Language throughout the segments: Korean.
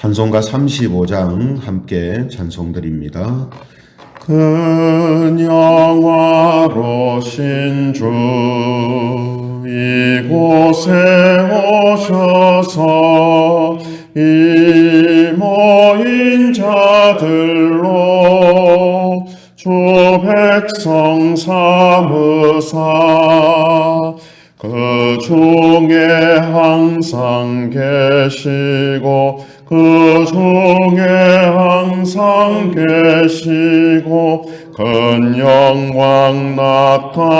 찬송가 35장 함께 찬송드립니다. 큰 영화로신 주 이곳에 오셔서 이 모인 자들로 주 백성 삼으사 그 중에 항상 계시고 그 중에 항상 계시고 큰 영광 나타내소서.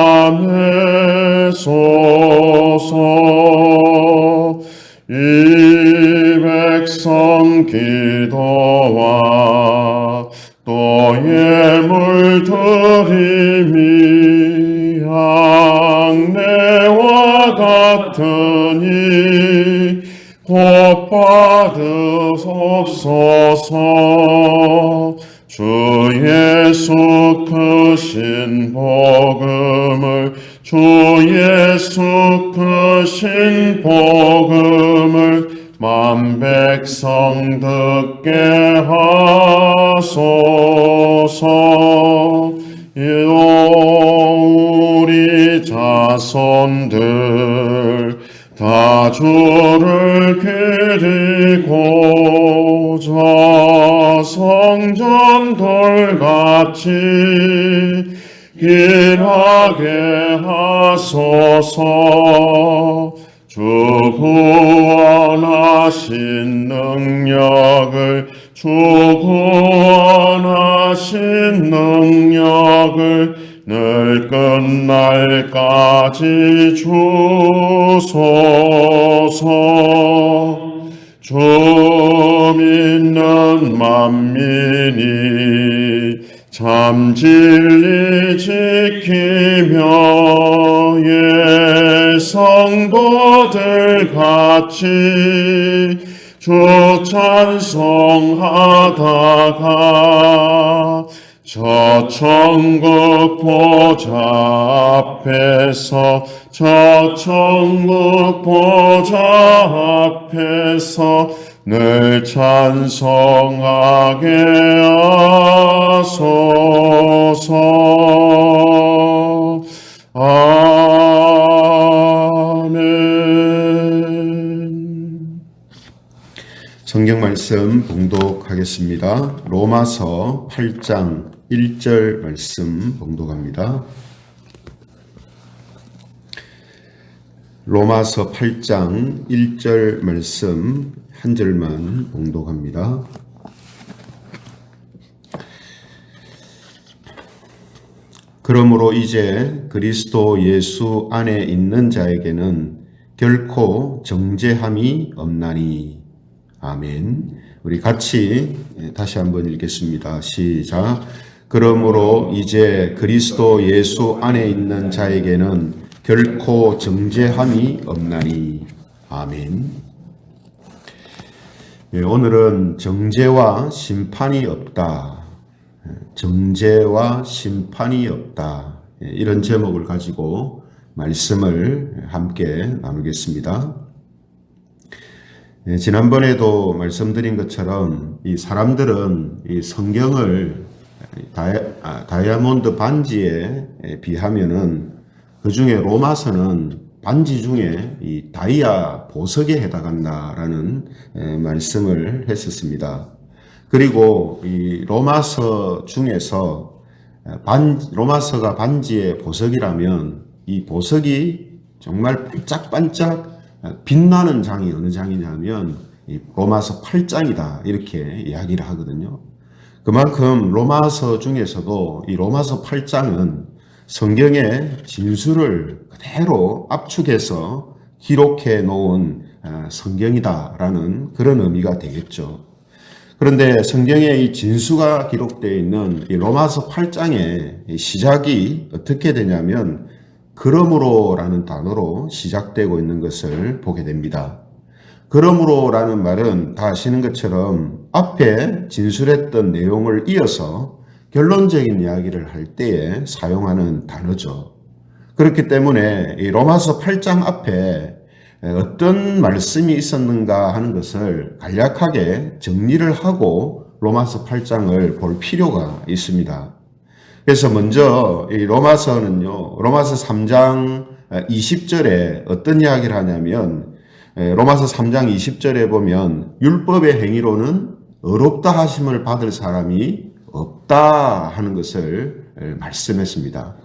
이 백성 기도와 또 예물 드림이 향내와 같으니 곧 받으소서. 주 예수 크신 복음을 주 예수 크신 복음을 만 백성 듣게 하소서. 우리 자손들 다 주를 기리고자 성전 돌같이 길하게 하소서. 주 구원하신 능력을 주 구원하신 능력을 늘 끝날까지 주소서. 주 믿는 만민이 참 진리 지키며 성도들 같이 주 찬송하다가 저 천국 보좌 앞에서 저 천국 보좌 앞에서 늘 찬송하게 하소서. 아멘. 성경 말씀 봉독하겠습니다. 로마서 8장 1절 말씀 봉독합니다. 로마서 8장 1절 말씀 한 절만 봉독합니다. 그러므로 이제 그리스도 예수 안에 있는 자에게는 결코 정죄함이 없나니. 아멘. 우리 같이 다시 한번 읽겠습니다. 시작. 그러므로 이제 그리스도 예수 안에 있는 자에게는 결코 정죄함이 없나니. 아멘. 오늘은 정죄와 심판이 없다. 정죄와 심판이 없다. 이런 제목을 가지고 말씀을 함께 나누겠습니다. 지난번에도 말씀드린 것처럼 이 사람들은 이 성경을 다이아몬드 반지에 비하면은 그 중에 로마서는 반지 중에 이 다이아 보석에 해당한다라는 말씀을 했었습니다. 그리고 이 로마서 중에서 로마서가 반지의 보석이라면 이 보석이 정말 반짝반짝 빛나는 장이 어느 장이냐면 이 로마서 8장이다 이렇게 이야기를 하거든요. 그만큼 로마서 중에서도 이 로마서 8장은 성경의 진수를 그대로 압축해서 기록해 놓은 성경이다라는 그런 의미가 되겠죠. 그런데 성경의 이 진수가 기록되어 있는 이 로마서 8장의 시작이 어떻게 되냐면 그러므로라는 단어로 시작되고 있는 것을 보게 됩니다. 그러므로라는 말은 다 아시는 것처럼 앞에 진술했던 내용을 이어서 결론적인 이야기를 할 때에 사용하는 단어죠. 그렇기 때문에 이 로마서 8장 앞에 어떤 말씀이 있었는가 하는 것을 간략하게 정리를 하고 로마서 8장을 볼 필요가 있습니다. 그래서 먼저 이 로마서는요, 로마서 3장 20절에 어떤 이야기를 하냐면, 로마서 3장 20절에 보면 율법의 행위로는 의롭다 하심을 받을 사람이 없다 하는 것을 말씀했습니다.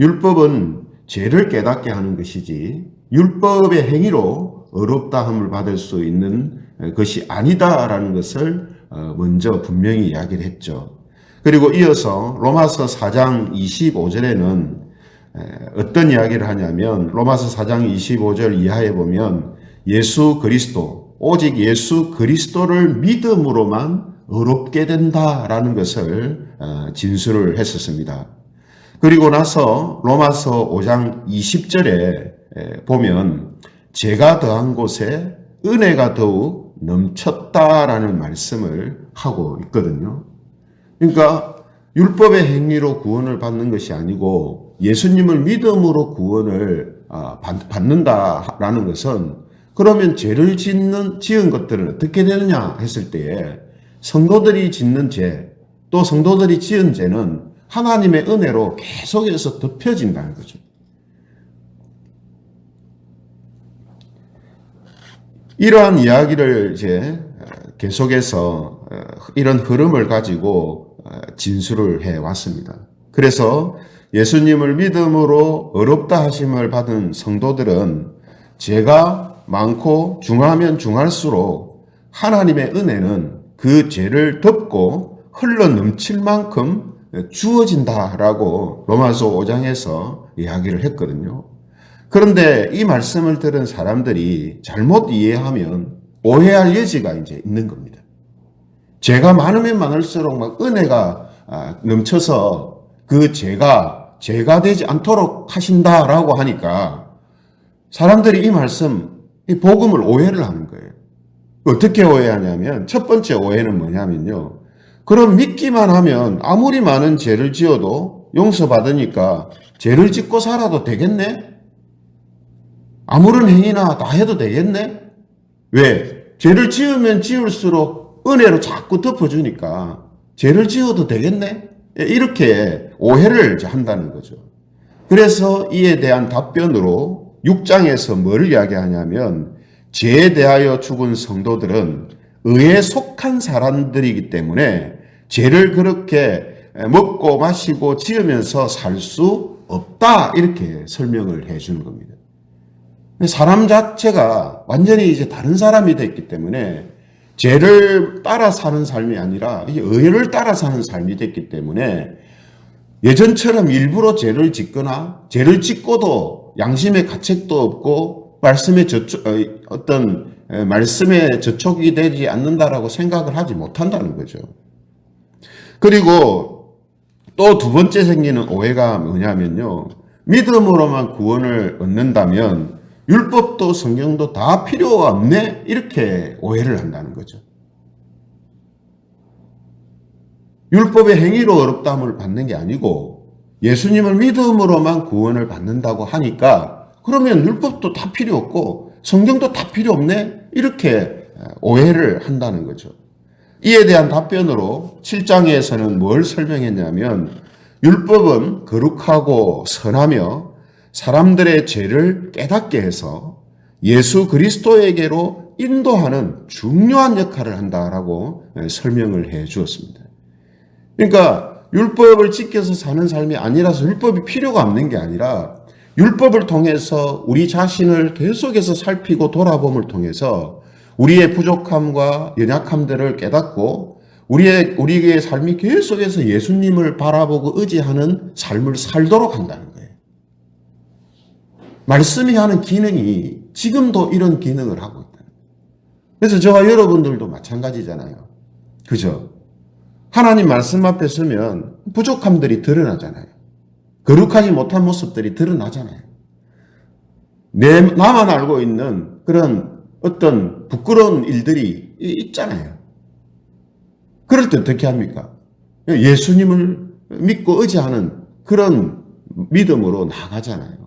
율법은 죄를 깨닫게 하는 것이지 율법의 행위로 의롭다함을 받을 수 있는 것이 아니다라는 것을 먼저 분명히 이야기를 했죠. 그리고 이어서 로마서 4장 25절에는 어떤 이야기를 하냐면 로마서 4장 25절 이하에 보면 예수 그리스도, 오직 예수 그리스도를 믿음으로만 의롭게 된다라는 것을 진술을 했었습니다. 그리고 나서 로마서 5장 20절에 보면 죄가 더한 곳에 은혜가 더욱 넘쳤다라는 말씀을 하고 있거든요. 그러니까 율법의 행위로 구원을 받는 것이 아니고 예수님을 믿음으로 구원을 받는다라는 것은 그러면 죄를 지은 것들은 어떻게 되느냐 했을 때에 성도들이 짓는 죄, 또 성도들이 지은 죄는 하나님의 은혜로 계속해서 덮여진다는 거죠. 이러한 이야기를 이제 계속해서 이런 흐름을 가지고 진술을 해 왔습니다. 그래서 예수님을 믿음으로 의롭다 하심을 받은 성도들은 죄가 많고 중하면 중할수록 하나님의 은혜는 그 죄를 덮고 흘러 넘칠 만큼 주어진다라고 로마서 5장에서 이야기를 했거든요. 그런데 이 말씀을 들은 사람들이 잘못 이해하면 오해할 여지가 이제 있는 겁니다. 죄가 많으면 많을수록 막 은혜가 넘쳐서 그 죄가 되지 않도록 하신다라고 하니까 사람들이 이 말씀, 이 복음을 오해를 하는 거예요. 어떻게 오해하냐면 첫 번째 오해는 뭐냐면요. 그럼 믿기만 하면 아무리 많은 죄를 지어도 용서받으니까 죄를 짓고 살아도 되겠네? 아무런 행위나 다 해도 되겠네? 왜? 죄를 지으면 지을수록 은혜로 자꾸 덮어주니까 죄를 지어도 되겠네? 이렇게 오해를 한다는 거죠. 그래서 이에 대한 답변으로 6장에서 뭘 이야기하냐면 죄에 대하여 죽은 성도들은 의에 속한 사람들이기 때문에 죄를 그렇게 먹고 마시고 지으면서 살 수 없다 이렇게 설명을 해 주는 겁니다. 사람 자체가 완전히 이제 다른 사람이 됐기 때문에 죄를 따라 사는 삶이 아니라 의를 따라 사는 삶이 됐기 때문에 예전처럼 일부러 죄를 짓거나 죄를 짓고도 양심의 가책도 없고 말씀의 저촉이 되지 않는다라고 생각을 하지 못한다는 거죠. 그리고 또 두 번째 생기는 오해가 뭐냐면요. 믿음으로만 구원을 얻는다면 율법도 성경도 다 필요가 없네? 이렇게 오해를 한다는 거죠. 율법의 행위로 의롭다함을 받는 게 아니고 예수님을 믿음으로만 구원을 받는다고 하니까 그러면 율법도 다 필요 없고 성경도 다 필요 없네? 이렇게 오해를 한다는 거죠. 이에 대한 답변으로 7장에서는 뭘 설명했냐면 율법은 거룩하고 선하며 사람들의 죄를 깨닫게 해서 예수 그리스도에게로 인도하는 중요한 역할을 한다라고 설명을 해 주었습니다. 그러니까 율법을 지켜서 사는 삶이 아니라서 율법이 필요가 없는 게 아니라 율법을 통해서 우리 자신을 계속해서 살피고 돌아봄을 통해서 우리의 부족함과 연약함들을 깨닫고 우리의 삶이 계속해서 예수님을 바라보고 의지하는 삶을 살도록 한다는 거예요. 말씀이 하는 기능이 지금도 이런 기능을 하고 있다. 그래서 저와 여러분들도 마찬가지잖아요. 그죠? 하나님 말씀 앞에 서면 부족함들이 드러나잖아요. 거룩하지 못한 모습들이 드러나잖아요. 나만 알고 있는 그런 어떤 부끄러운 일들이 있잖아요. 그럴 때 어떻게 합니까? 예수님을 믿고 의지하는 그런 믿음으로 나가잖아요.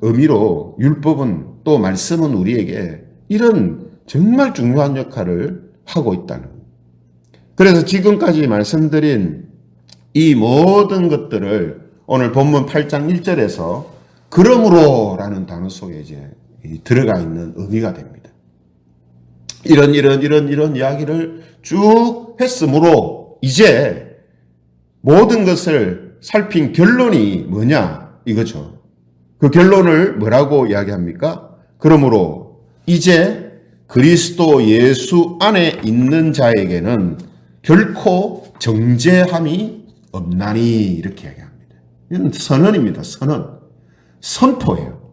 의미로 율법은 또 말씀은 우리에게 이런 정말 중요한 역할을 하고 있다는 거예요. 그래서 지금까지 말씀드린 이 모든 것들을 오늘 본문 8장 1절에서 그러므로 라는 단어 속에 이제 들어가 있는 의미가 됩니다. 이런 이야기를 쭉 했으므로 이제 모든 것을 살핀 결론이 뭐냐 이거죠. 그 결론을 뭐라고 이야기합니까? 그러므로 이제 그리스도 예수 안에 있는 자에게는 결코 정죄함이 없나니 이렇게 이야기합니다. 이건 선언입니다. 선포예요.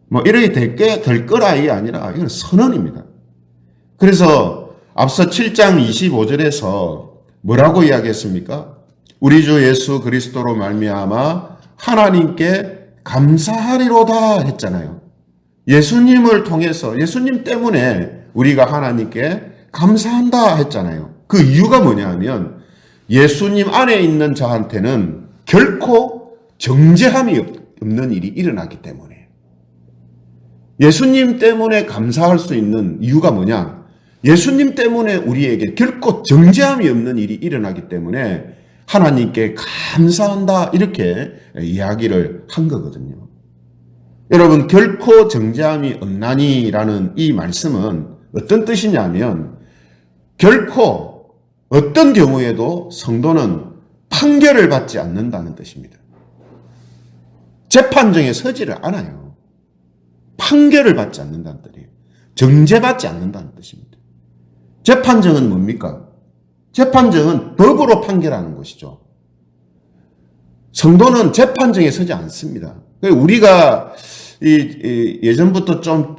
뭐 이렇게 될 거라이 아니라 이건 선언입니다. 그래서 앞서 7장 25절에서 뭐라고 이야기했습니까? 우리 주 예수 그리스도로 말미암아 하나님께 감사하리로다 했잖아요. 예수님을 통해서 예수님 때문에 우리가 하나님께 감사한다 했잖아요. 그 이유가 뭐냐 하면 예수님 안에 있는 자한테는 결코 정죄함이 없는 일이 일어나기 때문에 예수님 때문에 감사할 수 있는 이유가 뭐냐? 예수님 때문에 우리에게 결코 정죄함이 없는 일이 일어나기 때문에 하나님께 감사한다 이렇게 이야기를 한 거거든요. 여러분 결코 정죄함이 없나니라는 이 말씀은 어떤 뜻이냐면 결코 어떤 경우에도 성도는 판결을 받지 않는다는 뜻입니다. 재판정에 서지를 않아요. 판결을 받지 않는다는 뜻이에요. 정죄받지 않는다는 뜻입니다. 재판정은 뭡니까? 재판정은 법으로 판결하는 것이죠. 성도는 재판정에 서지 않습니다. 우리가 예전부터 좀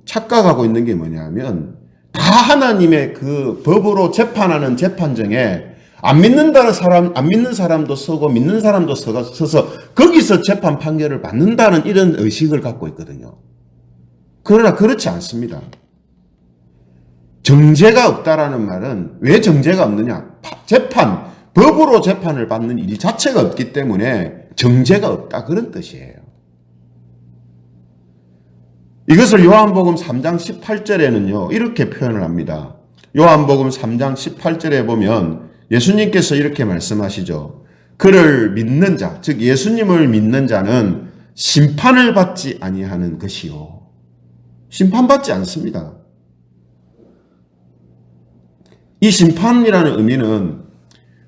착각하고 있는 게 뭐냐면 다 하나님의 그 법으로 재판하는 재판정에 안 믿는 사람도 서고 믿는 사람도 서서 거기서 재판 판결을 받는다는 이런 의식을 갖고 있거든요. 그러나 그렇지 않습니다. 정죄가 없다라는 말은 왜 정죄가 없느냐? 법으로 재판을 받는 일 자체가 없기 때문에 정죄가 없다 그런 뜻이에요. 이것을 요한복음 3장 18절에는요 이렇게 표현을 합니다. 요한복음 3장 18절에 보면 예수님께서 이렇게 말씀하시죠. 그를 믿는 자, 즉 예수님을 믿는 자는 심판을 받지 아니하는 것이요. 심판받지 않습니다. 이 심판이라는 의미는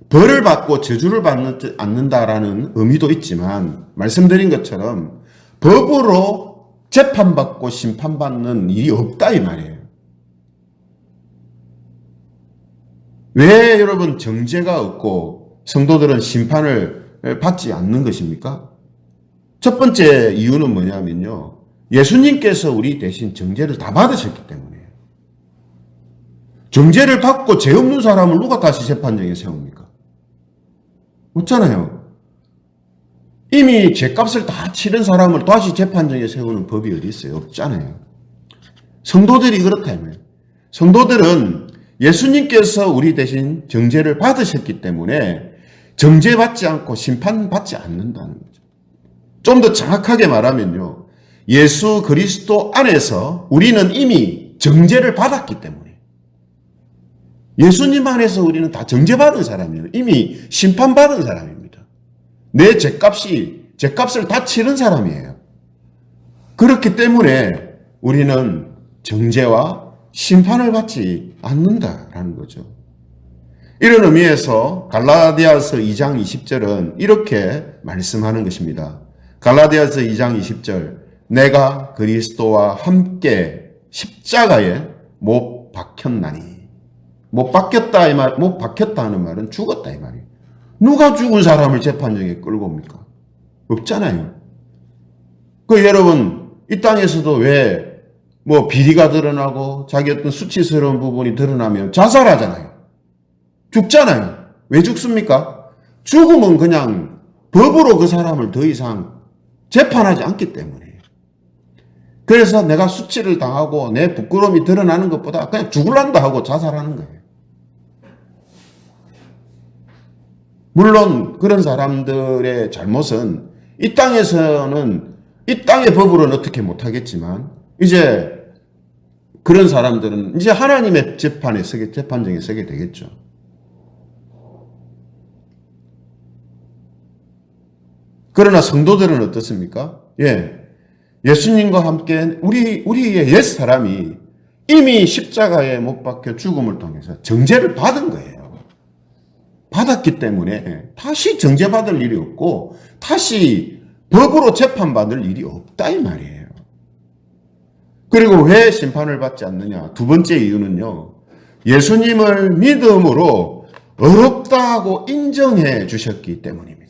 벌을 받고 저주를 받지 않는다라는 의미도 있지만 말씀드린 것처럼 법으로 재판받고 심판받는 일이 없다 이 말이에요. 왜 여러분 정죄가 없고 성도들은 심판을 받지 않는 것입니까? 첫 번째 이유는 뭐냐면요. 예수님께서 우리 대신 정죄를 다 받으셨기 때문이에요. 정죄를 받고 죄 없는 사람을 누가 다시 재판정에 세웁니까? 없잖아요. 이미 죄값을 다 치른 사람을 다시 재판정에 세우는 법이 어디 있어요? 없잖아요. 성도들이 그렇다면 성도들은 예수님께서 우리 대신 정죄를 받으셨기 때문에 정죄받지 않고 심판받지 않는다는 거죠. 좀 더 정확하게 말하면요. 예수 그리스도 안에서 우리는 이미 정죄를 받았기 때문에 예수님 안에서 우리는 다 정죄받은 사람이에요. 이미 심판받은 사람입니다. 내 죄값을 다 치른 사람이에요. 그렇기 때문에 우리는 정죄와 심판을 받지 않는다라는 거죠. 이런 의미에서 갈라디아서 2장 20절은 이렇게 말씀하는 것입니다. 갈라디아서 2장 20절 내가 그리스도와 함께 십자가에 못 박혔나니 못 박혔다 하는 말은 죽었다 이 말이에요. 누가 죽은 사람을 재판정에 끌고 옵니까? 없잖아요. 여러분 이 땅에서도 왜 비리가 드러나고 자기 어떤 수치스러운 부분이 드러나면 자살하잖아요. 죽잖아요. 왜 죽습니까? 죽음은 그냥 법으로 그 사람을 더 이상 재판하지 않기 때문에. 그래서 내가 수치를 당하고 내 부끄러움이 드러나는 것보다 그냥 죽을란다 하고 자살하는 거예요. 물론 그런 사람들의 잘못은 이 땅에서는 이 땅의 법으로는 어떻게 못하겠지만 이제 그런 사람들은 이제 하나님의 재판정에 서게 되겠죠. 그러나 성도들은 어떻습니까? 예수님과 함께 우리의 옛사람이 이미 십자가에 못 박혀 죽음을 통해서 정죄를 받은 거예요. 받았기 때문에 다시 정죄받을 일이 없고 다시 법으로 재판받을 일이 없다 이 말이에요. 그리고 왜 심판을 받지 않느냐? 두 번째 이유는요. 예수님을 믿음으로 어렵다고 인정해 주셨기 때문입니다.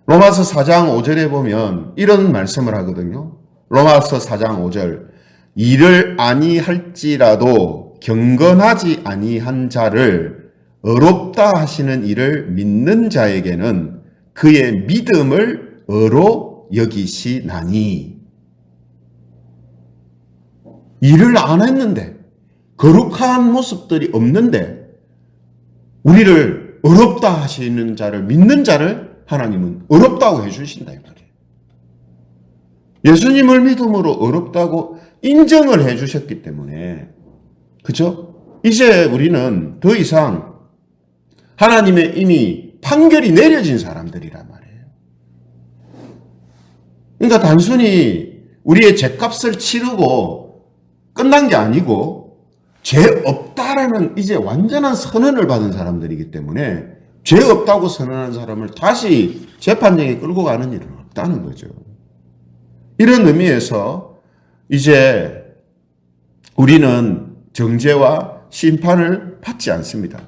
로마서 4장 5절에 보면 이런 말씀을 하거든요. 로마서 4장 5절. 일을 아니할지라도 경건하지 아니한 자를 어렵다 하시는 일을 믿는 자에게는 그의 믿음을 어로 여기시나니. 일을 안 했는데 거룩한 모습들이 없는데 우리를 어렵다 하시는 자를 믿는 자를 하나님은 어렵다고 해주신다 이 말이에요. 예수님을 믿음으로 어렵다고 인정을 해주셨기 때문에 그죠? 이제 우리는 더 이상 하나님의 이미 판결이 내려진 사람들이란 말이에요. 그러니까 단순히 우리의 죄값을 치르고 끝난 게 아니고 죄 없다라는 이제 완전한 선언을 받은 사람들이기 때문에 죄 없다고 선언한 사람을 다시 재판정에 끌고 가는 일은 없다는 거죠. 이런 의미에서 이제 우리는 정죄와 심판을 받지 않습니다.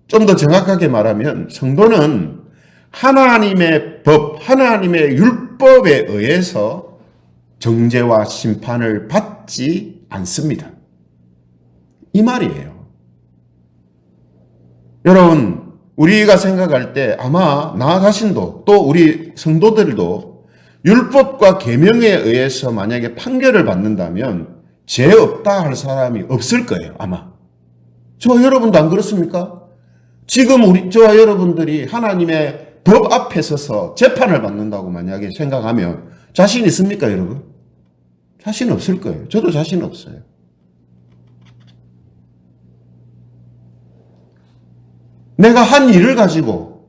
좀 더 정확하게 말하면 성도는 하나님의 법, 하나님의 율법에 의해서 정죄와 심판을 받지 않습니다. 이 말이에요. 여러분, 우리가 생각할 때 아마 나 자신도 또 우리 성도들도 율법과 계명에 의해서 만약에 판결을 받는다면 죄 없다 할 사람이 없을 거예요. 아마. 저와 여러분도 안 그렇습니까? 지금 저와 여러분들이 하나님의 법 앞에 서서 재판을 받는다고 만약에 생각하면 자신 있습니까, 여러분? 자신 없을 거예요. 저도 자신 없어요. 내가 한 일을 가지고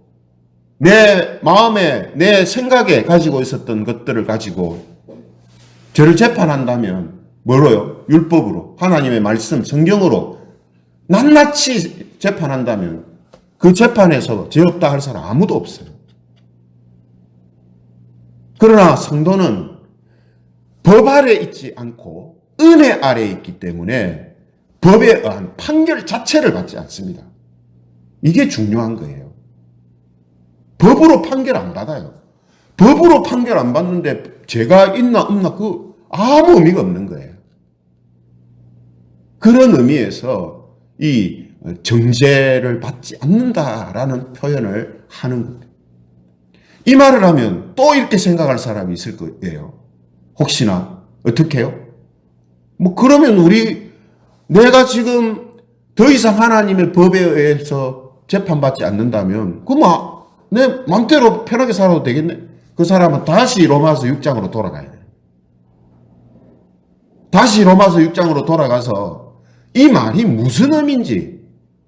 내 마음에 내 생각에 가지고 있었던 것들을 가지고 저를 재판한다면 뭐로요? 율법으로 하나님의 말씀 성경으로 낱낱이 재판한다면 그 재판에서 죄 없다 할 사람 아무도 없어요. 그러나 성도는 법 아래 있지 않고 은혜 아래 있기 때문에 법에 의한 판결 자체를 받지 않습니다. 이게 중요한 거예요. 법으로 판결 안 받아요. 법으로 판결 안 받는데 죄가 있나 없나 그 아무 의미가 없는 거예요. 그런 의미에서 이 정죄를 받지 않는다라는 표현을 하는 겁니다. 이 말을 하면 또 이렇게 생각할 사람이 있을 거예요. 혹시나 어떻게 해요? 그러면 내가 지금 더 이상 하나님의 법에 의해서 재판받지 않는다면 내 맘대로 편하게 살아도 되겠네? 그 사람은 다시 로마서 6장으로 돌아가야 돼요. 다시 로마서 6장으로 돌아가서 이 말이 무슨 의미인지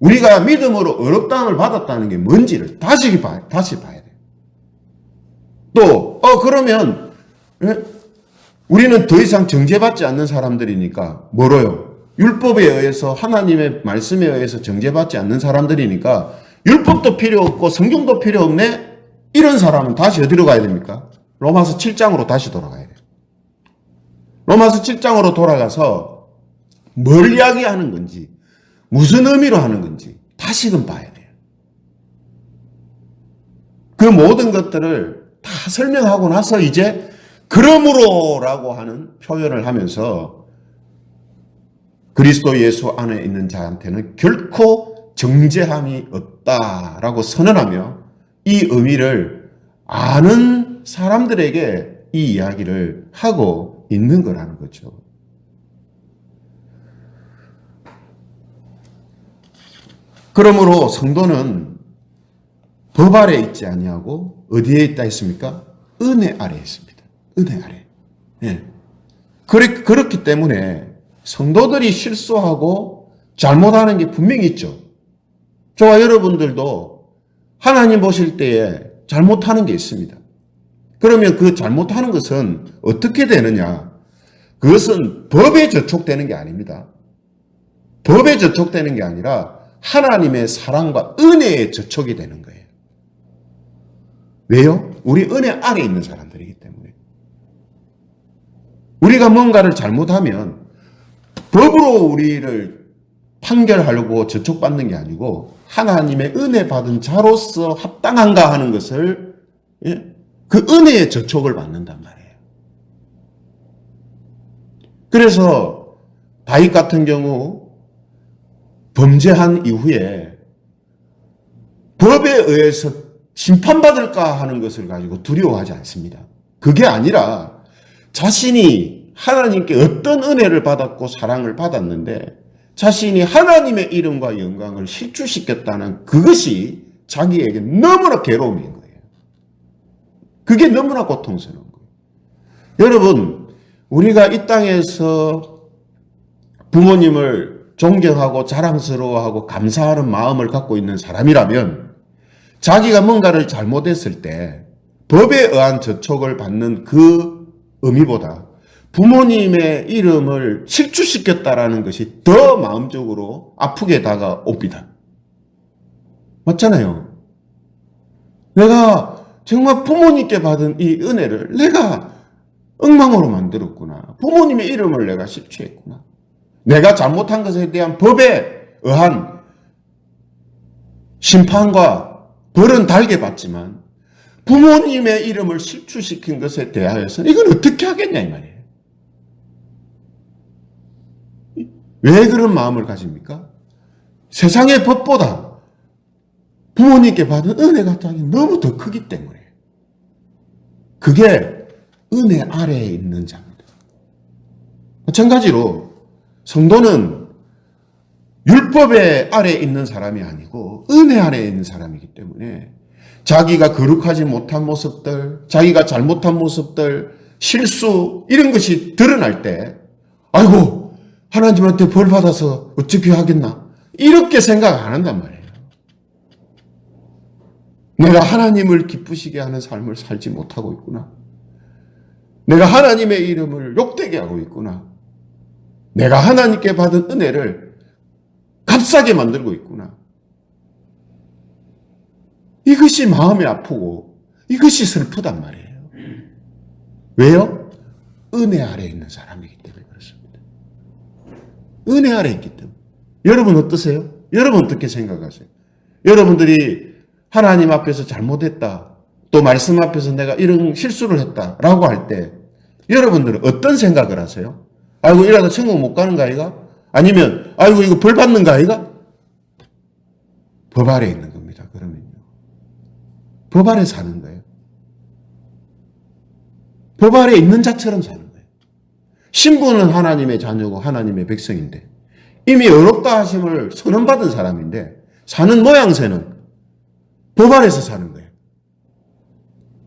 우리가 믿음으로 어렵다함을 받았다는 게 뭔지를 다시 봐야 돼요. 또 그러면 우리는 더 이상 정죄받지 않는 사람들이니까 뭐로요? 율법에 의해서 하나님의 말씀에 의해서 정죄받지 않는 사람들이니까 율법도 필요 없고 성경도 필요 없네? 이런 사람은 다시 어디로 가야 됩니까? 로마서 7장으로 다시 돌아가야 돼요. 로마서 7장으로 돌아가서 뭘 이야기하는 건지 무슨 의미로 하는 건지 다시금 봐야 돼요. 그 모든 것들을 다 설명하고 나서 이제 그러므로라고 하는 표현을 하면서 그리스도 예수 안에 있는 자한테는 결코 정죄함이 없다라고 선언하며 이 의미를 아는 사람들에게 이 이야기를 하고 있는 거라는 거죠. 그러므로 성도는 법 아래 있지 아니하고 어디에 있다 했습니까? 은혜 아래에 있습니다. 은혜 아래. 예. 그렇기 때문에 성도들이 실수하고 잘못하는 게 분명히 있죠. 저와 여러분들도 하나님 보실 때에 잘못하는 게 있습니다. 그러면 그 잘못하는 것은 어떻게 되느냐? 그것은 법에 저촉되는 게 아닙니다. 법에 저촉되는 게 아니라 하나님의 사랑과 은혜에 저촉이 되는 거예요. 왜요? 우리 은혜 아래에 있는 사람들이기 때문에. 우리가 뭔가를 잘못하면 법으로 우리를 판결하려고 저촉받는 게 아니고 하나님의 은혜 받은 자로서 합당한가 하는 것을 그 은혜의 저촉을 받는단 말이에요. 그래서 다윗 같은 경우 범죄한 이후에 법에 의해서 심판받을까 하는 것을 가지고 두려워하지 않습니다. 그게 아니라 자신이 하나님께 어떤 은혜를 받았고 사랑을 받았는데 자신이 하나님의 이름과 영광을 실추시켰다는 그것이 자기에게 너무나 괴로움인 거예요. 그게 너무나 고통스러운 거예요. 여러분, 우리가 이 땅에서 부모님을 존경하고 자랑스러워하고 감사하는 마음을 갖고 있는 사람이라면 자기가 뭔가를 잘못했을 때 법에 의한 저촉을 받는 그 의미보다 부모님의 이름을 실추시켰다라는 것이 더 마음적으로 아프게 다가옵니다. 맞잖아요. 내가 정말 부모님께 받은 이 은혜를 내가 엉망으로 만들었구나. 부모님의 이름을 내가 실추했구나. 내가 잘못한 것에 대한 법에 의한 심판과 벌은 달게 받지만 부모님의 이름을 실추시킨 것에 대하여서는 이건 어떻게 하겠냐 이 말이에요. 왜 그런 마음을 가집니까? 세상의 법보다 부모님께 받은 은혜가 너무 더 크기 때문에. 그게 은혜 아래에 있는 자입니다. 마찬가지로 성도는 율법의 아래에 있는 사람이 아니고 은혜 아래에 있는 사람이기 때문에 자기가 거룩하지 못한 모습들, 자기가 잘못한 모습들, 실수 이런 것이 드러날 때 아이고 하나님한테 벌 받아서 어떻게 하겠나 이렇게 생각 안 한단 말이에요. 내가 하나님을 기쁘시게 하는 삶을 살지 못하고 있구나. 내가 하나님의 이름을 욕되게 하고 있구나. 내가 하나님께 받은 은혜를 값싸게 만들고 있구나. 이것이 마음이 아프고 이것이 슬프단 말이에요. 왜요? 은혜 아래에 있는 사람이기 때문에 그렇습니다. 은혜 아래에 있기 때문에. 여러분 어떠세요? 여러분 어떻게 생각하세요? 여러분들이 하나님 앞에서 잘못했다. 또 말씀 앞에서 내가 이런 실수를 했다라고 할 때 여러분들은 어떤 생각을 하세요? 아이고 이러다 천국 못 가는 거 아이가? 아니면 아이고 이거 벌 받는 거 아이가? 법 아래에 있는 겁니다. 그러면요. 법 아래 사는 거예요. 법 아래에 있는 자처럼 사는 거예요. 신부는 하나님의 자녀고 하나님의 백성인데 이미 의롭다 하심을 선언받은 사람인데 사는 모양새는 법 아래에서 사는 거예요.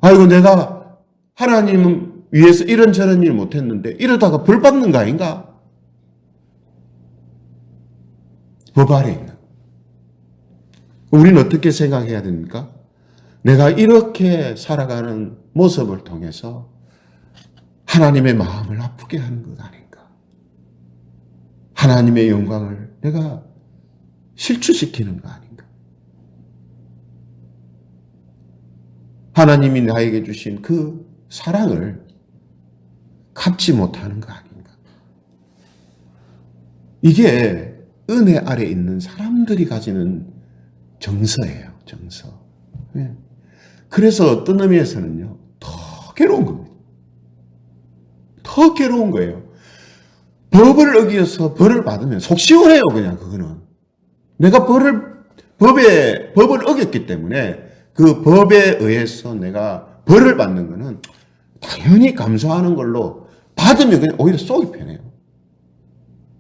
아이고 내가 하나님 위해서 이런저런 일 못했는데 이러다가 벌 받는 거 아닌가? 법 아래에 있는. 우리는 어떻게 생각해야 됩니까? 내가 이렇게 살아가는 모습을 통해서 하나님의 마음을 아프게 하는 것 아닌가? 하나님의 영광을 내가 실추시키는 거 아닌가? 하나님이 나에게 주신 그 사랑을 갚지 못하는 거 아닌가? 이게 은혜 아래 있는 사람들이 가지는 정서예요. 정서. 그래서 어떤 의미에서는요. 더 괴로운 겁니다. 더 괴로운 거예요. 법을 어기어서 벌을 받으면 속 시원해요. 그냥 그거는. 내가 법을 어겼기 때문에 그 법에 의해서 내가 벌을 받는 거는 당연히 감사하는 걸로 받으면 그냥 오히려 속이 편해요.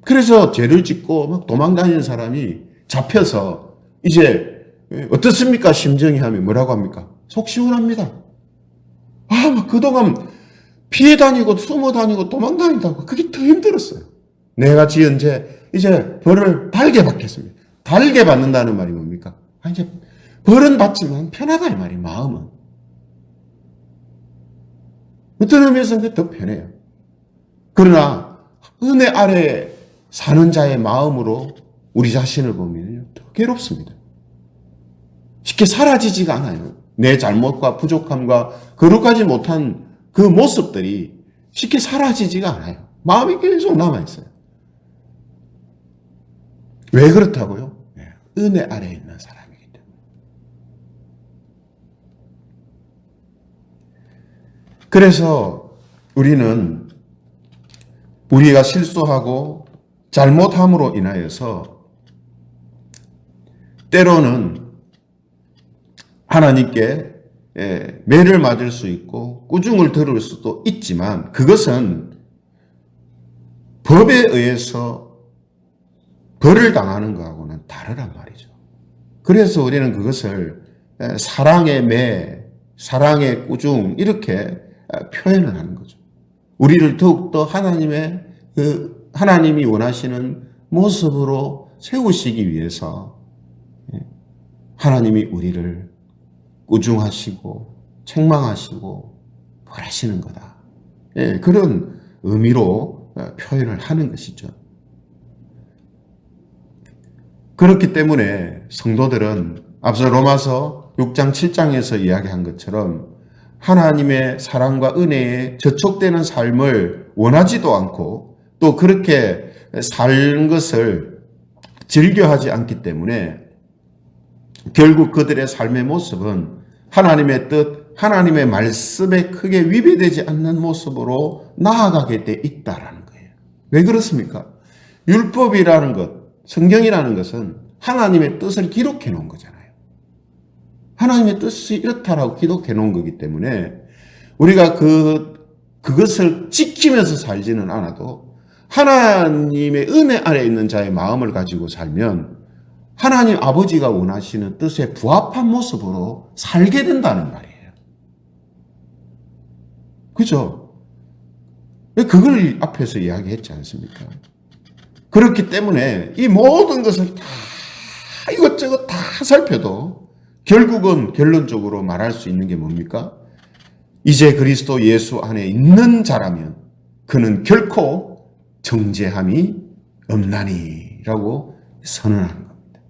그래서 죄를 짓고 막 도망다니는 사람이 잡혀서 이제 어떻습니까? 심정이 하면 뭐라고 합니까? 속 시원합니다. 막 그동안 피해 다니고 숨어 다니고 도망 다닌다고 그게 더 힘들었어요. 내가 지은 죄 이제 벌을 달게 받겠습니다. 달게 받는다는 말이 뭡니까? 이제 벌은 받지만 편하다 이 말이 마음은. 어떤 의미에서는 더 편해요. 그러나 은혜 아래 사는 자의 마음으로 우리 자신을 보면 더 괴롭습니다. 쉽게 사라지지가 않아요. 내 잘못과 부족함과 거룩하지 못한 그 모습들이 쉽게 사라지지가 않아요. 마음이 계속 남아있어요. 왜 그렇다고요? 은혜 아래에 있는 사람이기 때문에. 그래서 우리는 우리가 실수하고 잘못함으로 인하여서 때로는 하나님께 매를 맞을 수 있고 꾸중을 들을 수도 있지만 그것은 법에 의해서 벌을 당하는 것하고는 다르란 말이죠. 그래서 우리는 그것을 사랑의 매, 사랑의 꾸중 이렇게 표현을 하는 거죠. 우리를 더욱더 하나님이 원하시는 모습으로 세우시기 위해서 하나님이 우리를 꾸중하시고 책망하시고 벌하시는 거다. 그런 의미로 표현을 하는 것이죠. 그렇기 때문에 성도들은 앞서 로마서 6장 7장에서 이야기한 것처럼 하나님의 사랑과 은혜에 저촉되는 삶을 원하지도 않고 또 그렇게 사는 것을 즐겨하지 않기 때문에 결국 그들의 삶의 모습은 하나님의 뜻, 하나님의 말씀에 크게 위배되지 않는 모습으로 나아가게 돼 있다라는 거예요. 왜 그렇습니까? 율법이라는 것, 성경이라는 것은 하나님의 뜻을 기록해 놓은 거잖아요. 하나님의 뜻이 이렇다라고 기록해 놓은 거기 때문에 우리가 그것을 지키면서 살지는 않아도 하나님의 은혜 아래 있는 자의 마음을 가지고 살면 하나님 아버지가 원하시는 뜻에 부합한 모습으로 살게 된다는 말이에요. 그죠? 왜 그걸 앞에서 이야기했지 않습니까? 그렇기 때문에 이 모든 것을 다 이것저것 다 살펴도 결국은 결론적으로 말할 수 있는 게 뭡니까? 이제 그리스도 예수 안에 있는 자라면 그는 결코 정죄함이 없나니라고 선언하는 겁니다.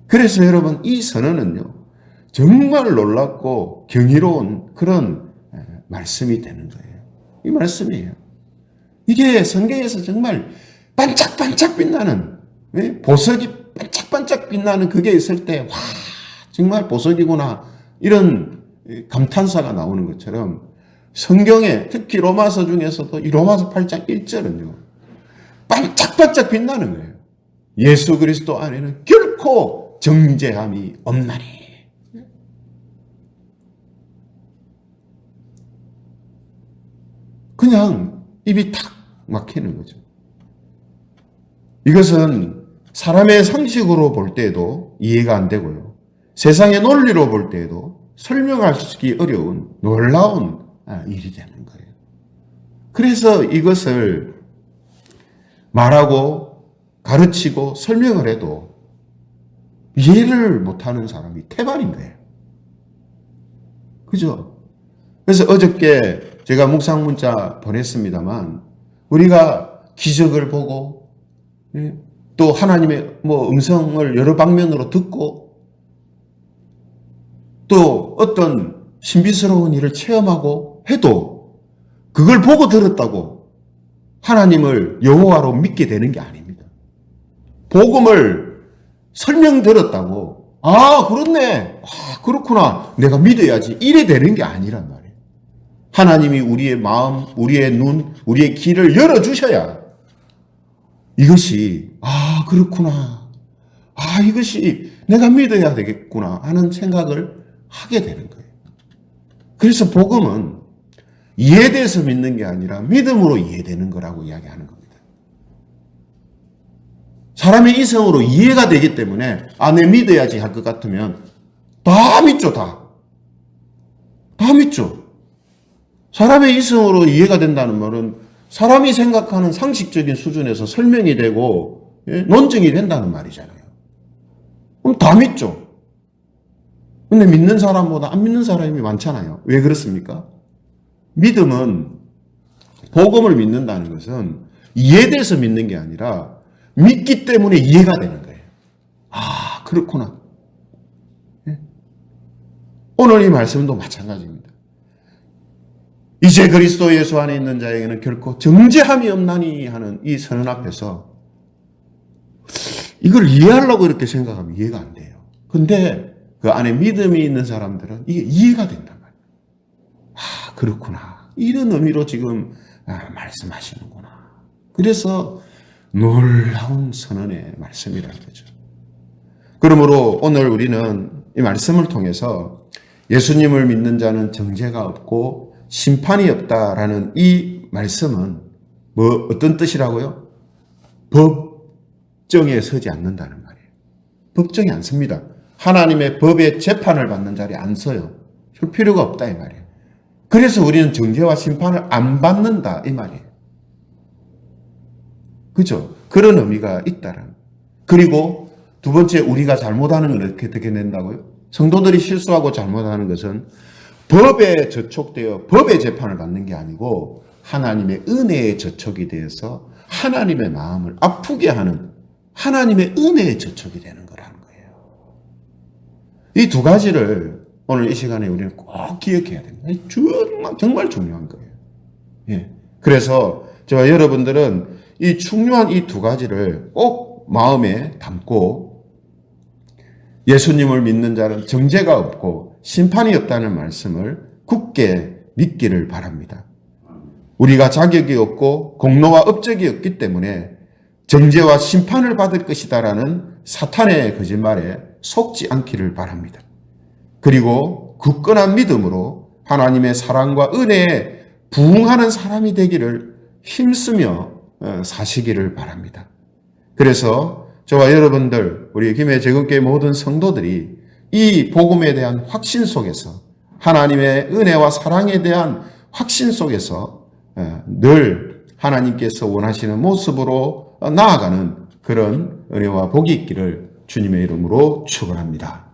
그래서 여러분 이 선언은요 정말 놀랍고 경이로운 그런 말씀이 되는 거예요. 이 말씀이에요. 이게 성경에서 정말 반짝반짝 빛나는 보석이 반짝반짝 빛나는 그게 있을 때 와 정말 보석이구나 이런 감탄사가 나오는 것처럼 성경에 특히 로마서 중에서도 이 로마서 8장 1절은요 반짝반짝 빛나는 거예요. 예수 그리스도 안에는 결코 정죄함이 없나니. 그냥 입이 탁 막히는 거죠. 이것은 사람의 상식으로 볼 때에도 이해가 안 되고요. 세상의 논리로 볼 때에도 설명하기 어려운 놀라운 일이 되는 거예요. 그래서 이것을 말하고 가르치고 설명을 해도 이해를 못하는 사람이 태반인 거예요. 그죠? 그래서 어저께 제가 묵상 문자 보냈습니다만 우리가 기적을 보고 또 하나님의 음성을 여러 방면으로 듣고 또 어떤 신비스러운 일을 체험하고 해도 그걸 보고 들었다고 하나님을 여호와로 믿게 되는 게 아닙니다. 복음을 설명 들었다고 그렇네. 그렇구나. 내가 믿어야지. 이래 되는 게 아니란 말이에요. 하나님이 우리의 마음, 우리의 눈, 우리의 귀를 열어주셔야 이것이 그렇구나. 이것이 내가 믿어야 되겠구나 하는 생각을 하게 되는 거예요. 그래서 복음은 이해돼서 믿는 게 아니라 믿음으로 이해되는 거라고 이야기하는 겁니다. 사람의 이성으로 이해가 되기 때문에 내 믿어야지 할 것 같으면 다 믿죠. 다 믿죠. 사람의 이성으로 이해가 된다는 말은 사람이 생각하는 상식적인 수준에서 설명이 되고 논증이 된다는 말이잖아요. 그럼 다 믿죠. 근데 믿는 사람보다 안 믿는 사람이 많잖아요. 왜 그렇습니까? 믿음은, 복음을 믿는다는 것은 이해돼서 믿는 게 아니라 믿기 때문에 이해가 되는 거예요. 아, 그렇구나. 오늘 이 말씀도 마찬가지입니다. 이제 그리스도 예수 안에 있는 자에게는 결코 정죄함이 없나니 하는 이 선언 앞에서 이걸 이해하려고 이렇게 생각하면 이해가 안 돼요. 근데 그 안에 믿음이 있는 사람들은 이게 이해가 된단 말이에요. 아, 그렇구나. 이런 의미로 지금 말씀하시는구나. 그래서 놀라운 선언의 말씀이라는 거죠. 그러므로 오늘 우리는 이 말씀을 통해서 예수님을 믿는 자는 정죄가 없고 심판이 없다라는 이 말씀은 어떤 뜻이라고요? 법정에 서지 않는다는 말이에요. 법정에 안 섭니다. 하나님의 법의 재판을 받는 자리에 안 서요. 설 필요가 없다 이 말이에요. 그래서 우리는 정죄와 심판을 안 받는다 이 말이에요. 그죠? 그런 의미가 있다라는. 그리고 두 번째, 우리가 잘못하는 건 어떻게 된다고요? 성도들이 실수하고 잘못하는 것은 법에 저촉되어 법의 재판을 받는 게 아니고 하나님의 은혜에 저촉이 되어서 하나님의 마음을 아프게 하는 하나님의 은혜에 저촉이 되는 거라는 거예요. 이 두 가지를 오늘 이 시간에 우리는 꼭 기억해야 됩니다. 정말 중요한 거예요. 예. 그래서 저와 여러분들은 이 중요한 이 두 가지를 꼭 마음에 담고 예수님을 믿는 자는 정죄가 없고 심판이 없다는 말씀을 굳게 믿기를 바랍니다. 우리가 자격이 없고 공로와 업적이 없기 때문에 정죄와 심판을 받을 것이다라는 사탄의 거짓말에 속지 않기를 바랍니다. 그리고 굳건한 믿음으로 하나님의 사랑과 은혜에 부응하는 사람이 되기를 힘쓰며 사시기를 바랍니다. 그래서 저와 여러분들, 우리 김해 제금교회 모든 성도들이 이 복음에 대한 확신 속에서 하나님의 은혜와 사랑에 대한 확신 속에서 늘 하나님께서 원하시는 모습으로 나아가는 그런 은혜와 복이 있기를 주님의 이름으로 축원합니다.